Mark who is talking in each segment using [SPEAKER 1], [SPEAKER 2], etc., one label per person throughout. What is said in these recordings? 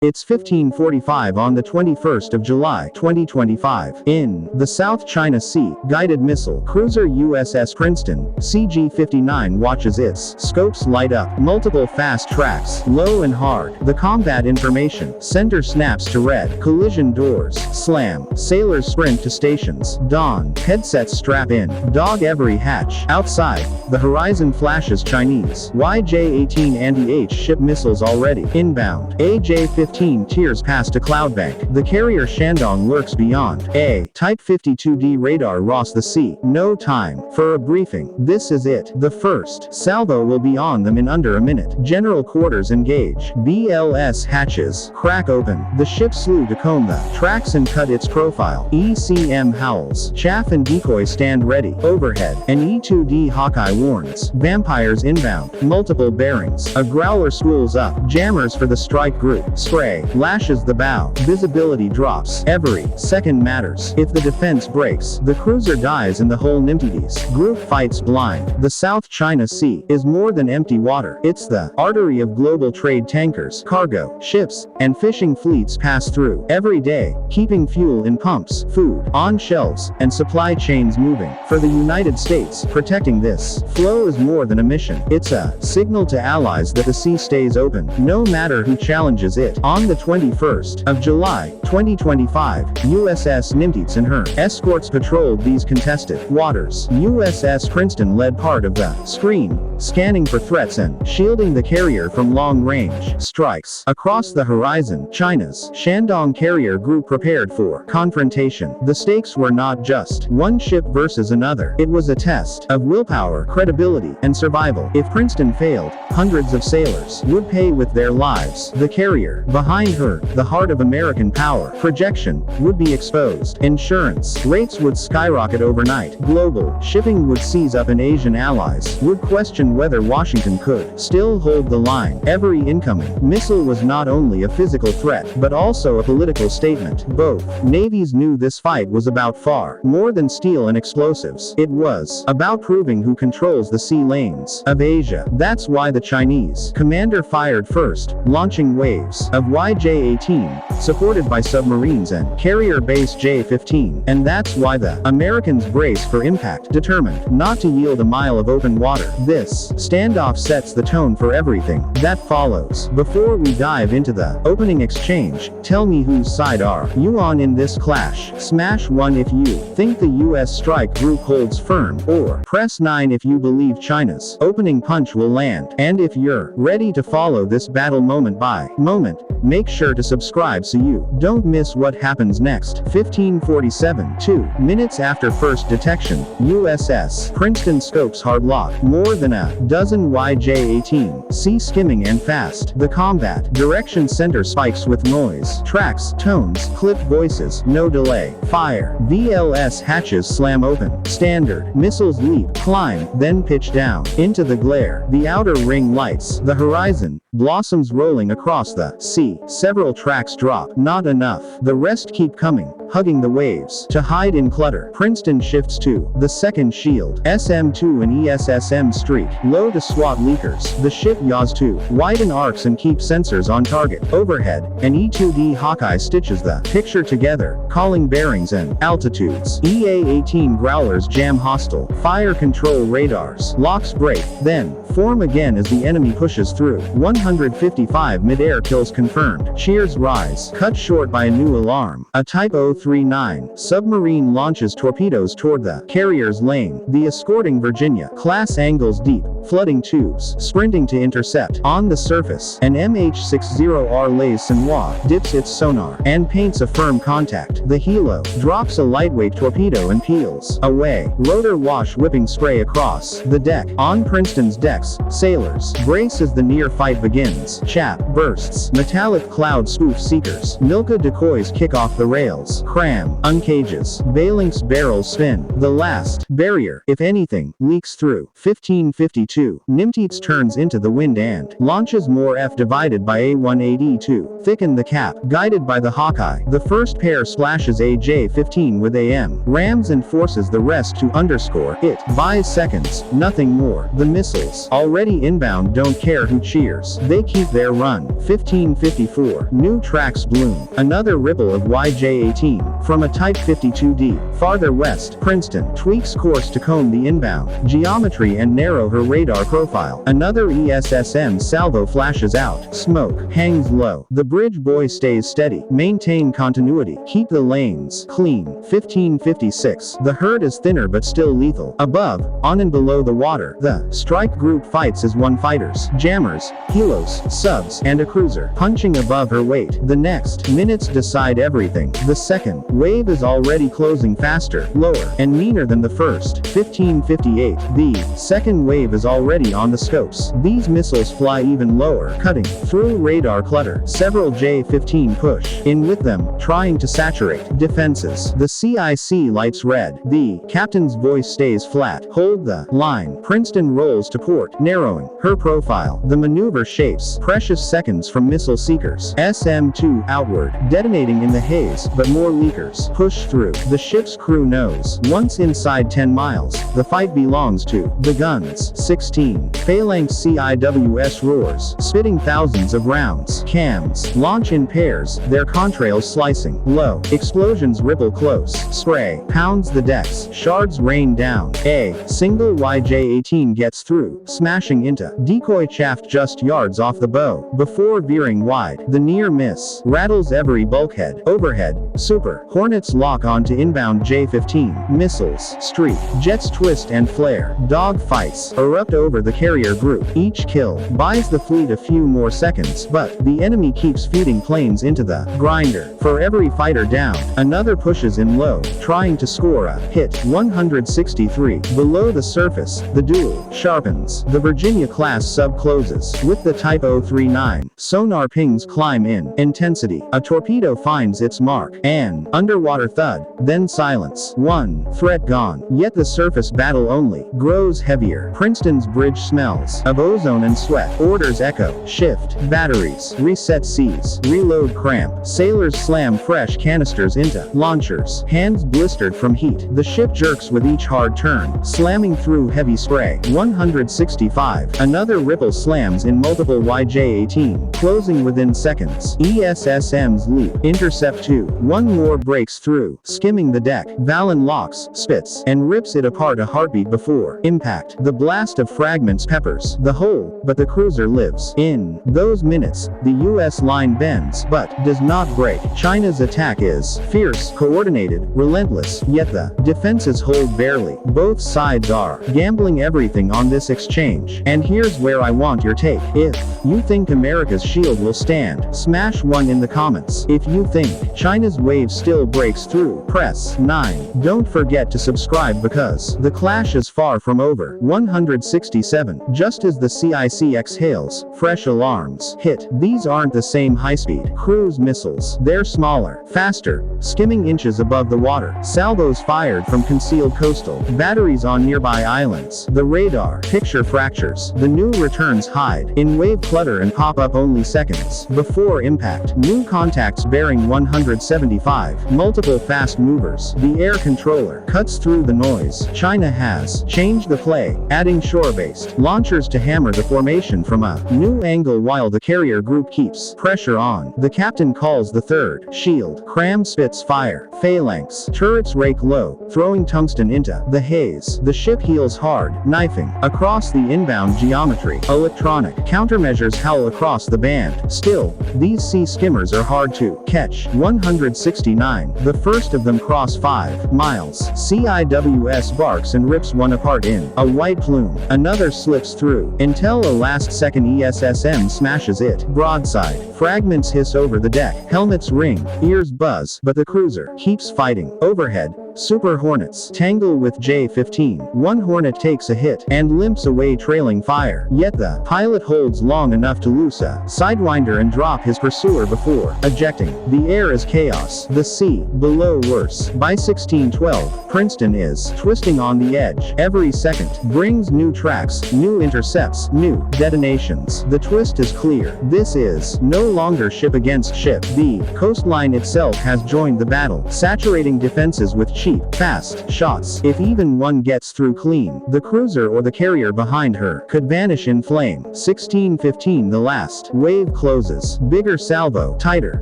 [SPEAKER 1] It's 15:45 on the 21st of July 2025. In the South China Sea, guided missile cruiser USS Princeton, CG-59 watches its scopes light up. Multiple fast tracks, low and hard. The combat information center snaps to red. Collision doors slam. Sailors sprint to stations. Dawn. Headsets strap in. Dog every hatch. Outside, the horizon flashes Chinese YJ-18 anti-H ship missiles already inbound. AJ-15 tears past a cloud bank. The carrier Shandong lurks beyond. A Type 52D radar Ross the sea. No time for a briefing. This is it. The first salvo will be on them in under a minute. General quarters engage. BLS hatches crack open. The ship slew to comb the tracks and cut its profile. ECM howls. Chaff and decoy stand ready. Overhead. An E-2D Hawkeye warns. Vampires inbound. Multiple bearings. A growler spools up. Jammers for the strike group. Spray lashes the bow. Visibility drops. Every second matters. If the defense breaks, the cruiser dies in the whole Nimtides. Group fights blind. The South China Sea is more than empty water. It's the artery of global trade. Tankers, cargo, ships, and fishing fleets pass through every day, keeping fuel in pumps, food on shelves, and supply chains moving. For the United States, protecting this flow is more than a mission. It's a signal to allies that the sea stays open, no matter who challenges it. On the 21st of July, 2025, USS Nimtides and her escorts patrolled these contested waters. USS Princeton led part of the screen, scanning for threats and shielding the carrier from long-range strikes. Across the horizon, China's Shandong carrier group prepared for confrontation. The stakes were not just one ship versus another. It was a test of willpower, credibility, and survival. If Princeton failed, hundreds of sailors would pay with their lives. The carrier behind her, the heart of American power projection, would be exposed. Insurance rates would skyrocket overnight. Global shipping would seize up, and Asian allies would question whether Washington could still hold the line. Every incoming missile was not only a physical threat, but also a political statement. Both navies knew this fight was about far more than steel and explosives. It was about proving who controls the sea lanes of Asia. That's why the Chinese commander fired first, launching waves of YJ-18, supported by submarines and carrier base J-15. And that's why the Americans brace for impact, determined not to yield a mile of open water. This standoff sets the tone for everything that follows. Before we dive into the opening exchange, tell me whose side are you on in this clash? Smash 1 if you think the US strike group holds firm, or press 9 if you believe China's opening punch will land. And if you're ready to follow this battle moment by moment, make sure to subscribe so you don't miss what happens next. 15:47, 2 minutes after first detection, USS Princeton scopes hard lock. More than a dozen YJ-18, sea skimming and fast. The combat direction center spikes with noise. Tracks, tones, clipped voices, no delay. Fire. VLS hatches slam open. Standard missiles leap, climb, then pitch down into the glare. The outer ring lights. The horizon blossoms rolling across the sea. Several tracks drop. Not enough. The rest keep coming, hugging the waves. To hide in clutter, Princeton shifts to the second shield. SM-2 and ESSM streak low to swat leakers. The ship yaws to widen arcs and keep sensors on target. Overhead, an E-2D Hawkeye stitches the picture together, calling bearings and altitudes. EA-18 growlers jam hostile. Fire control radars. Locks break, then form again as the enemy pushes through. 155 mid-air kills confirmed. Cheers rise. Cut short by a new alarm. A Type 039 submarine launches torpedoes toward the carrier's lane. The escorting Virginia class angles deep, flooding tubes, sprinting to intercept. On the surface, an MH-60R lays Sanois, dips its sonar, and paints a firm contact. The helo drops a lightweight torpedo and peels away. Rotor wash whipping spray across the deck. On Princeton's decks, sailors brace as the near fight begins. Chaff bursts. Metallic cloud spoof seekers. Milka decoys kick off the rails. cram, uncages. Balink's barrels spin. The last barrier, if anything, leaks through. 1552. Nimteets turns into the wind and launches more F divided by A180E2. Thicken the cap. Guided by the Hawkeye, the first pair splashes AJ-15 with AM. Rams and forces the rest to underscore it. Buys seconds, nothing more. The missiles, already inbound, don't care who cheers. They keep their run. 1554. New tracks bloom. Another ripple of YJ-18 from a Type 52D. Farther west, Princeton tweaks course to comb the inbound geometry and narrow her radar profile. Another ESSM salvo flashes out. Smoke hangs low. The bridge boy stays steady. Maintain continuity. Keep the lanes clean. 1556. The herd is thinner but still lethal. Above, on and below the water, the strike group fights as one: fighters, jammers, helos, subs, and a cruiser, punching above her weight. The next minutes decide everything. The second wave is already closing faster, lower, and meaner than the first. 1558. The second wave is already on the scopes. These missiles fly even lower, cutting through radar clutter. Several J-15 push in with them, trying to saturate defenses. The CIC lights red. The captain's voice stays flat. Hold the line. Princeton rolls to port, narrowing her profile. The maneuver shapes precious seconds from missile seekers. SM-2 outward, detonating in the haze, but more leakers push through. The ship's crew knows once inside 10 miles, the fight belongs to the guns. 16. Phalanx CIWS roars, spitting thousands of rounds. Cams launch in pairs, their contrails slicing low. Explosions ripple close. Spray pounds the decks. Shards rain down. A single YJ-18 gets through, smashing into decoy shaft just yards off the bow. Before veering wide, the near miss rattles every bulkhead. Overhead, Super Hornets lock onto inbound J-15 missiles. Streak jets twist and flare. Dog fights erupt over the carrier group. Each kill buys the fleet a few more seconds, but the enemy keeps feeding planes into the grinder. For every fighter down, another pushes in low, trying to score a hit. 163. Below the surface, the duel sharpens. The Virginia-class sub closes with the Type 039. Sonar pings climb in intensity. A torpedo finds its mark. An underwater thud, then silence. One threat gone. Yet the surface battle only grows heavier. Princeton's bridge smells of ozone and sweat. Orders echo. Shift batteries. Reset Cs. Reload cramp. Sailors slam fresh canisters into launchers. Hands blistered from heat. The ship jerks with each hard turn, slamming through heavy spray. 165. Another ripple slams in multiple YJ-18, closing within seconds. ESSM's leap. Intercept 2. One more breaks through, skimming the deck. Valen locks, spits, and rips it apart a heartbeat before impact. The blast of fragments peppers the hull, but the cruiser lives. In those minutes, the US line bends, but does not break. China's attack is fierce, coordinated, relentless, yet the defenses hold barely. Both sides are gambling everything on this exchange. And here's where I want your take. If you think America's shield will stand, smash 1 in the comments. If you think China's wave still breaks through, press 9. Don't forget to subscribe because the clash is far from over. 167. Just as the CIC exhales, fresh alarms hit. These aren't the same high-speed cruise missiles. They're smaller, faster, skimming inches above the water. Salvos fired from concealed coastal batteries on nearby islands. The radar picture fractures. The new returns hide in wave clutter and pop up only seconds before impact. New contacts bearing 175. Multiple fast movers. The air controller cuts through the noise. China has changed the play, adding shore-based launchers to hammer the formation from a new angle while the carrier group keeps pressure on. The captain calls the third shield. Cram spits fire. Phalanx turrets rake low, throwing tungsten into the haze. The ship heels hard, knifing across the inbound geometry. Electronic countermeasures howl across the band. Still, these sea skimmers are hard to catch. 169. The first of them cross 5 miles. CIWS barks and rips one apart in a white plume. Another slips through, until a last-second ESSM smashes it broadside. Fragments hiss over the deck. Helmets ring, ears buzz, but the cruiser keeps fighting. Overhead, Super Hornets tangle with J-15. One Hornet takes a hit and limps away trailing fire. Yet the pilot holds long enough to loose a sidewinder and drop his pursuer before ejecting. The air is chaos, the sea below worse. By 1612, Princeton is twisting on the edge. Every second brings new tracks, new intercepts, new detonations. The twist is clear. This is no longer ship against ship. The coastline itself has joined the battle, saturating defenses with cheap, fast shots. If even one gets through clean, the cruiser or the carrier behind her could vanish in flame. 1615, the last wave closes. Bigger salvo, tighter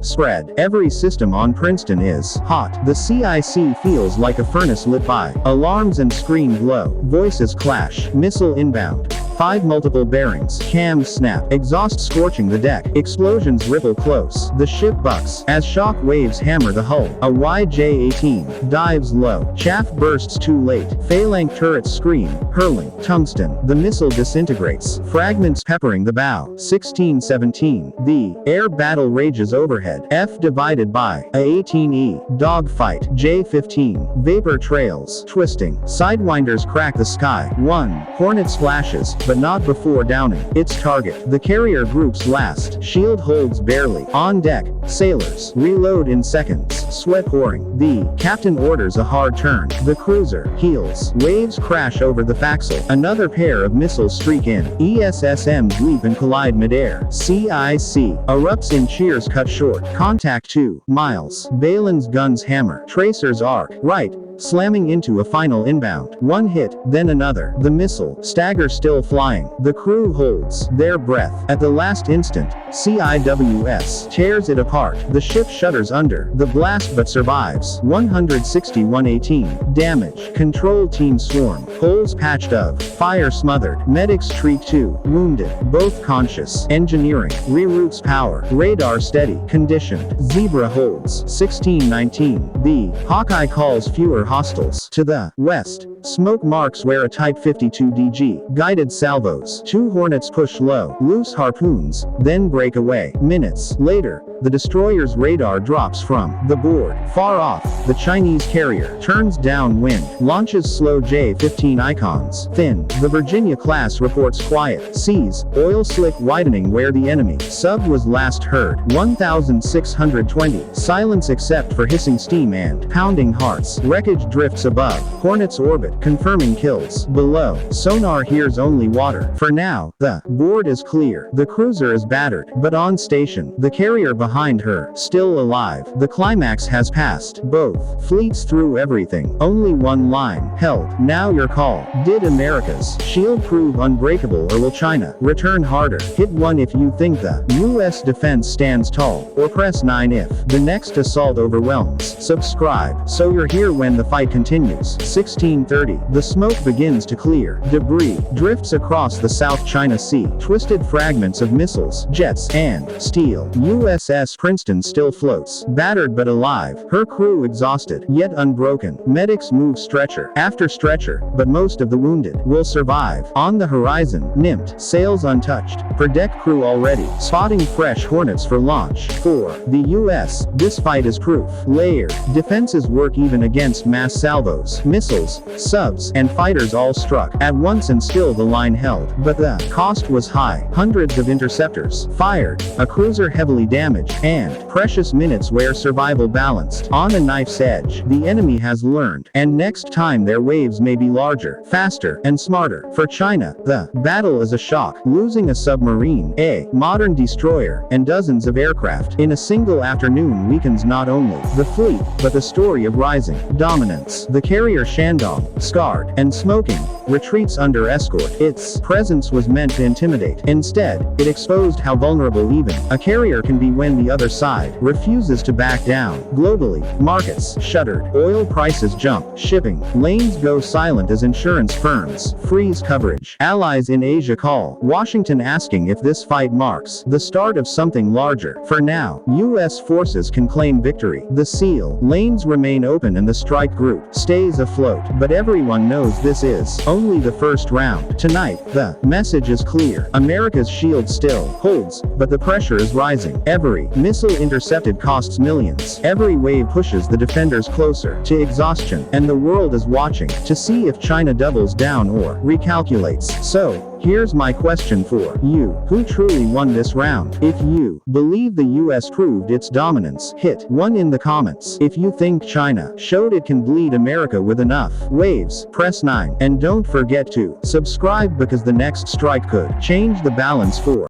[SPEAKER 1] spread. Every system on Princeton is hot. The CIC feels like a furnace lit by. Alarms and screen glow. Voices clash. Missile inbound. 5 multiple bearings. Cams snap. Exhaust scorching the deck. Explosions ripple close. The ship bucks as shock waves hammer the hull. A YJ-18 dives low. Chaff bursts too late. Phalanx turrets scream, hurling tungsten. The missile disintegrates. Fragments peppering the bow. 1617. The air battle rages overhead. F divided by A-18E. Dogfight. J-15. Vapor trails. Twisting. Sidewinders crack the sky. 1 Hornet splashes, but not before downing its target. The carrier group's last shield holds barely. On deck, sailors reload in seconds. Sweat pouring. The captain orders a hard turn. The cruiser heels. Waves crash over the forecastle. Another pair of missiles streak in. ESSMs leap and collide midair. CIC erupts in cheers cut short. Contact 2 miles. Balin's guns hammer. Tracers arc right, slamming into a final inbound. One hit, then another. The missile staggers still flying. The crew holds their breath. At the last instant, CIWS tears it apart. The ship shudders under the blast but survives. 161-18. Damage. Control team swarm. Holes patched of. Fire smothered. Medics treat 2 wounded. Both conscious. Engineering. Reroutes power. Radar steady. Conditioned. Zebra holds. 1619. The Hawkeye calls fewer hostiles. To the west, smoke marks where a Type 52DG guided salvos. 2 Hornets push low, loose harpoons, then break away. Minutes later, the destroyer's radar drops from the board. Far off, the Chinese carrier turns downwind, launches slow J-15 icons. Thin, the Virginia-class reports quiet seas, oil slick widening where the enemy sub was last heard. 1620. Silence except for hissing steam and pounding hearts. Wreckage drifts above. Hornets orbit, confirming kills. Below, sonar hears only water. For now, the board is clear. The cruiser is battered, but on station. The carrier behind her, still alive. The climax has passed. Both fleets through everything. Only one line held. Now your call. Did America's shield prove unbreakable, or will China return harder? Hit 1 if you think the U.S. defense stands tall, or press 9 if the next assault overwhelms. Subscribe so you're here when the fight continues. 1630. The smoke begins to clear. Debris drifts across the South China Sea. Twisted fragments of missiles, jets, and steel. USS Princeton still floats, battered but alive. Her crew exhausted, yet unbroken. Medics move stretcher after stretcher, but most of the wounded will survive. On the horizon, Nimt sails untouched. Per deck crew already spotting fresh Hornets for launch. For the US, this fight is proof. Layered defenses work even against mass salvos. Missiles, subs, and fighters all struck at once and still the line held. But the cost was high. Hundreds of interceptors fired, a cruiser heavily damaged, and precious minutes where survival balanced on a knife's edge. The enemy has learned, and next time their waves may be larger, faster, and smarter. For China, the battle is a shock. Losing a submarine, a modern destroyer, and dozens of aircraft in a single afternoon weakens not only the fleet, but the story of rising dominance. The carrier Shandong, scarred and smoking, retreats under escort. Its presence was meant to intimidate. Instead, it exposed how vulnerable even a carrier can be when the other side refuses to back down. Globally, markets shuttered, oil prices jump, shipping lanes go silent as insurance firms freeze coverage. Allies in Asia call Washington asking if this fight marks the start of something larger. For now, U.S. forces can claim victory. The SEAL lanes remain open and the strike strike group stays afloat. But everyone knows this is only the first round. Tonight, the message is clear. America's shield still holds, but the pressure is rising. Every missile intercepted costs millions. Every wave pushes the defenders closer to exhaustion, and the world is watching to see if China doubles down or recalculates. So, here's my question for you. Who truly won this round? If you believe the US proved its dominance, hit 1 in the comments. If you think China showed it can bleed America with enough waves, press 9. And don't forget to subscribe, because the next strike could change the balance for